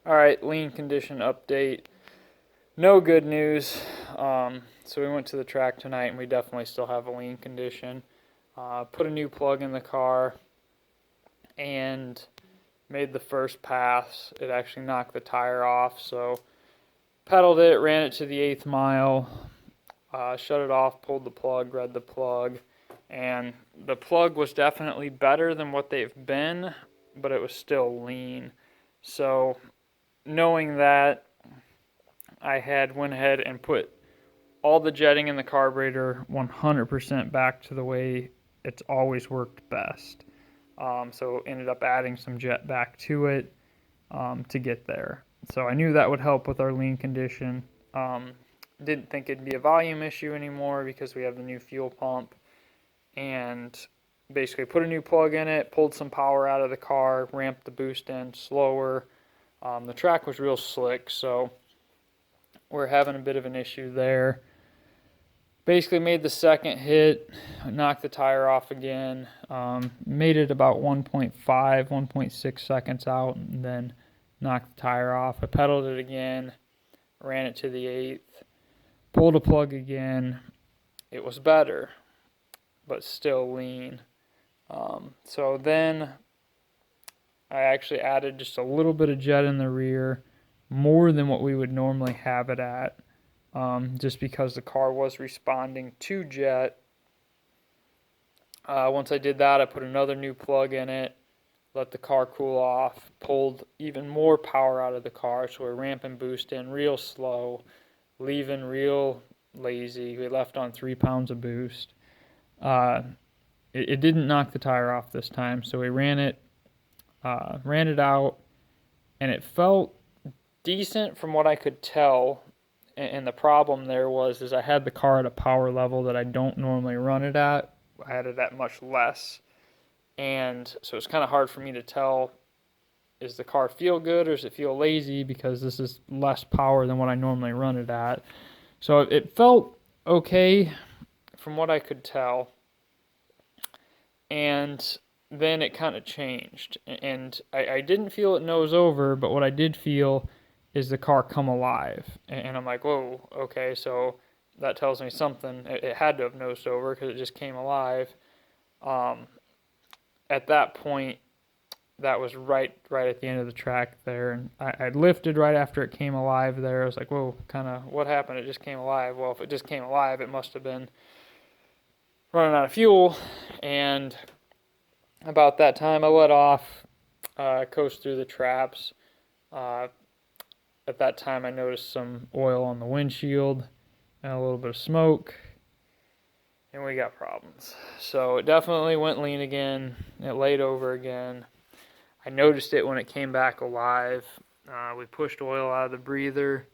All right, lean condition update. No good news. So we went to the track tonight, and we definitely still have a lean condition. Put a new plug in the car and made the first pass. It actually knocked the tire off, so pedaled it, ran it to the 8th mile, shut it off, pulled the plug, read the plug, and the plug was definitely better than what they've been, but it was still lean. So knowing that, I had went ahead and put all the jetting in the carburetor 100% back to the way it's always worked best. So ended up adding some jet back to it to get there. So I knew that would help with our lean condition. Didn't think it'd be a volume issue anymore because we have the new fuel pump, and basically put a new plug in it, pulled some power out of the car, ramped the boost in slower. The track was real slick, so we're having a bit of an issue there. Basically made the second hit, knocked the tire off again, made it about 1.5, 1.6 seconds out, and then knocked the tire off. I pedaled it again, ran it to the 8th, pulled a plug again. It was better, but still lean. So then I actually added just a little bit of jet in the rear, more than what we would normally have it at, just because the car was responding to jet. Once I did that, I put another new plug in it, let the car cool off, pulled even more power out of the car, so we're ramping boost in real slow, leaving real lazy. We left on 3 pounds of boost. It didn't knock the tire off this time, so we ran it out, and it felt decent from what I could tell. And the problem there is I had the car at a power level that I don't normally run it at. I had it at much less, and so it's kind of hard for me to tell, is the car feel good or does it feel lazy, because this is less power than what I normally run it at. So it felt okay from what I could tell, and then it kind of changed, and I didn't feel it nose over, but what I did feel is the car come alive, and I'm like, whoa, okay, so that tells me something. It had to have nosed over because it just came alive. At that point, that was right at the end of the track there, and I lifted right after it came alive there. I was like, whoa, kind of, what happened? It just came alive. Well, if it just came alive, it must have been running out of fuel, and about that time I let off, coast through the traps. At that time I noticed some oil on the windshield and a little bit of smoke, and we got problems. So it definitely went lean again. It laid over again. I noticed it when it came back alive. We pushed oil out of the breather.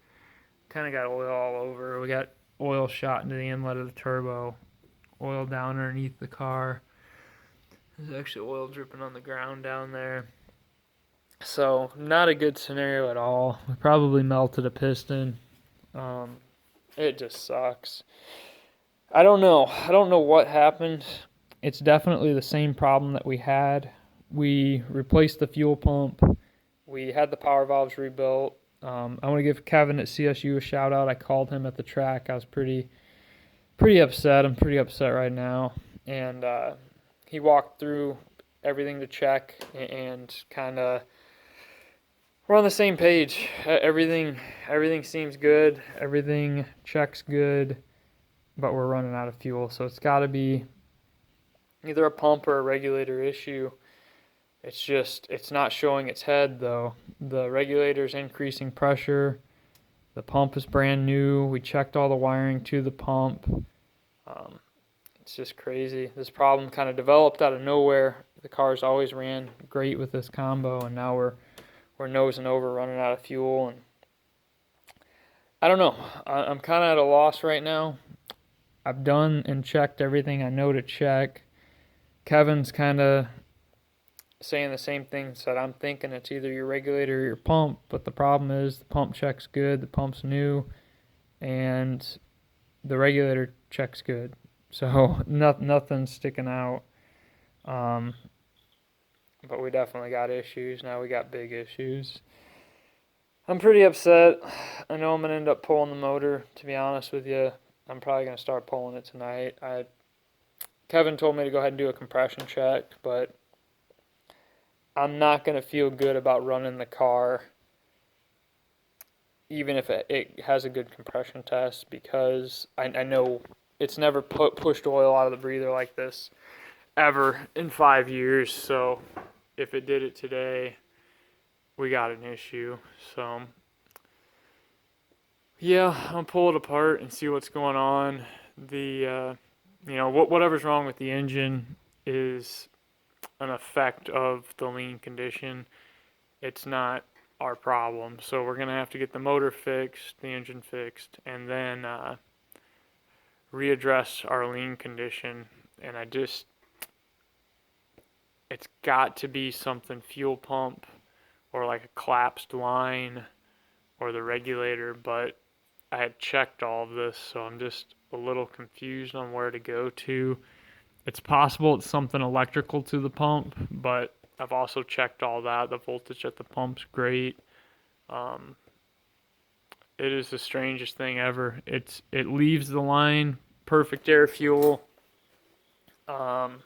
Kind of got oil all over. We got oil shot into the inlet of the turbo. Oil down underneath the car. There's actually oil dripping on the ground down there. So not a good scenario at all. We probably melted a piston. It just sucks. I don't know. I don't know what happened. It's definitely the same problem that we had. We replaced the fuel pump. We had the power valves rebuilt. I want to give Kevin at CSU a shout out. I called him at the track. I was pretty upset. I'm pretty upset right now. And he walked through everything to check, and kind of we're on the same page. Everything seems good. Everything checks good, but we're running out of fuel. So it's got to be either a pump or a regulator issue. It's not showing its head, though. The regulator's increasing pressure. The pump is brand new. We checked all the wiring to the pump. It's just crazy. This problem kind of developed out of nowhere. The cars always ran great with this combo, and now we're nosing over, running out of fuel. And I don't know. I'm kind of at a loss right now. I've done and checked everything I know to check. Kevin's kind of saying the same things that I'm thinking. It's either your regulator or your pump, but the problem is the pump checks good, the pump's new, and the regulator checks good. So nothing's sticking out. But we definitely got issues. Now we got big issues. I'm pretty upset. I know I'm gonna end up pulling the motor. To be honest with you, I'm probably gonna start pulling it tonight. Kevin told me to go ahead and do a compression check, but I'm not gonna feel good about running the car, even if it has a good compression test, because I know it's never pushed oil out of the breather like this ever in 5 years. So if it did it today, we got an issue. So yeah, I'll pull it apart and see what's going on. Whatever's wrong with the engine is an effect of the lean condition. It's not our problem. So we're gonna have to get the motor fixed, the engine fixed, and then readdress our lean condition. And it's got to be something fuel pump or like a collapsed line or the regulator, but I had checked all of this, so I'm just a little confused on where to go to. It's possible it's something electrical to the pump, but I've also checked all that. The voltage at the pump's great. Um, it is the strangest thing ever. It leaves the line, perfect air fuel. Um,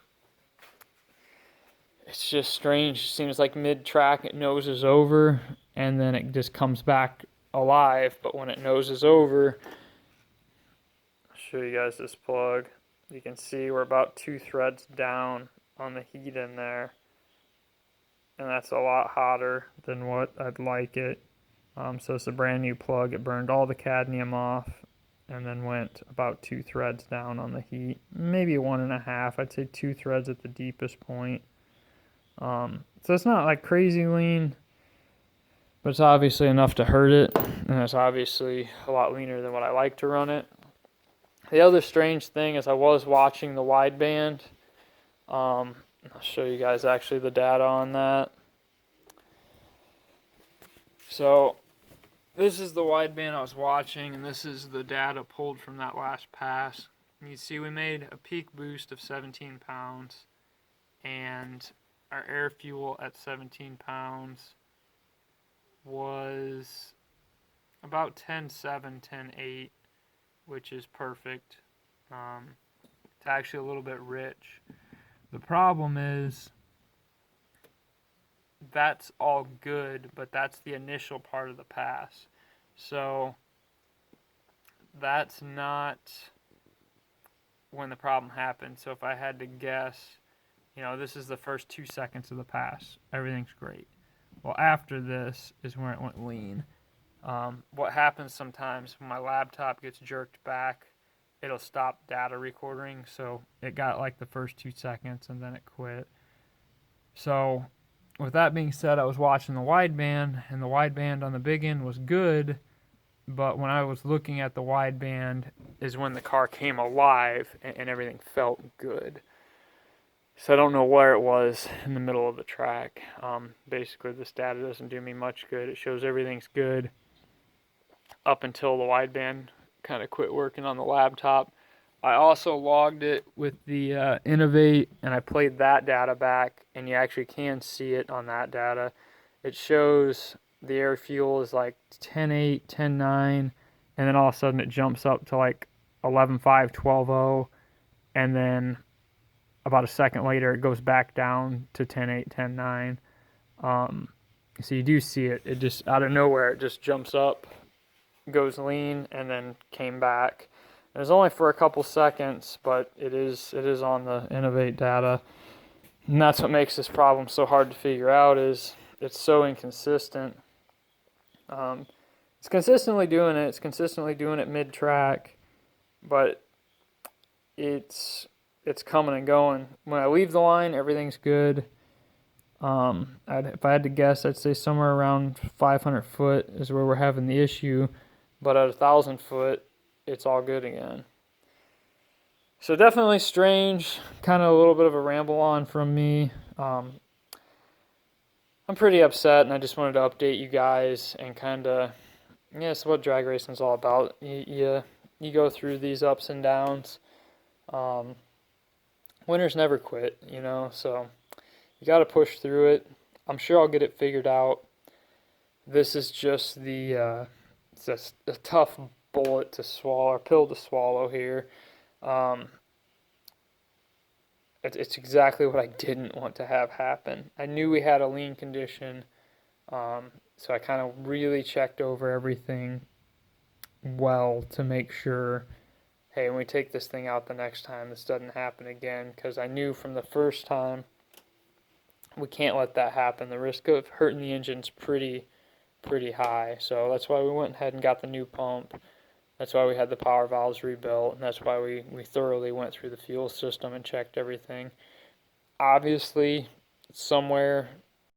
it's just strange. It seems like mid-track it noses over, and then it just comes back alive. But when it noses over, I'll show you guys this plug. You can see we're about 2 threads down on the heat in there, and that's a lot hotter than what I'd like it. So it's a brand new plug. It burned all the cadmium off and then went about 2 threads down on the heat. Maybe 1.5. I'd say 2 threads at the deepest point. So it's not like crazy lean, but it's obviously enough to hurt it, and it's obviously a lot leaner than what I like to run it. The other strange thing is I was watching the wideband. I'll show you guys actually the data on that. So this is the wideband I was watching, and this is the data pulled from that last pass. And you see we made a peak boost of 17 pounds, and our air fuel at 17 pounds was about 10.7, 10.8, which is perfect. It's actually a little bit rich. The problem is that's all good, but that's the initial part of the pass. So that's not when the problem happened. So if I had to guess, this is the first 2 seconds of the pass. Everything's great. Well, after this is when it went lean. What happens sometimes when my laptop gets jerked back, it'll stop data recording. So it got like the first 2 seconds and then it quit. So with that being said, I was watching the wideband, and the wideband on the big end was good, but when I was looking at the wideband is when the car came alive and everything felt good. So I don't know where it was in the middle of the track. Basically, this data doesn't do me much good. It shows everything's good up until the wideband kind of quit working on the laptop. I also logged it with the Innovate, and I played that data back, and you actually can see it on that data. It shows the air fuel is like 10.8, 10.9, and then all of a sudden it jumps up to like 11.5, 12.0, and then about a second later it goes back down to 10.8, 10.9. So you do see it. It just, out of nowhere, it just jumps up, goes lean, and then came back. It was only for a couple seconds, but it is on the Innovate data. And that's what makes this problem so hard to figure out, is it's so inconsistent. It's consistently doing it. It's consistently doing it mid-track, but it's coming and going. When I leave the line, everything's good. If I had to guess, I'd say somewhere around 500 foot is where we're having the issue, but at 1,000 foot, it's all good again. So definitely strange, kind of a little bit of a ramble on from me. I'm pretty upset, and I just wanted to update you guys and kind of, it's what drag racing's all about. You go through these ups and downs. Winners never quit, so you got to push through it. I'm sure I'll get it figured out. this is just it's a tough bullet to swallow, or pill to swallow here. Um, it's exactly what I didn't want to have happen. I knew we had a lean condition, so I kind of really checked over everything well to make sure, hey, when we take this thing out the next time, this doesn't happen again. Because I knew from the first time we can't let that happen. The risk of hurting the engine's pretty high. So that's why we went ahead and got the new pump. That's why we had the power valves rebuilt, and that's why we thoroughly went through the fuel system and checked everything. Obviously, somewhere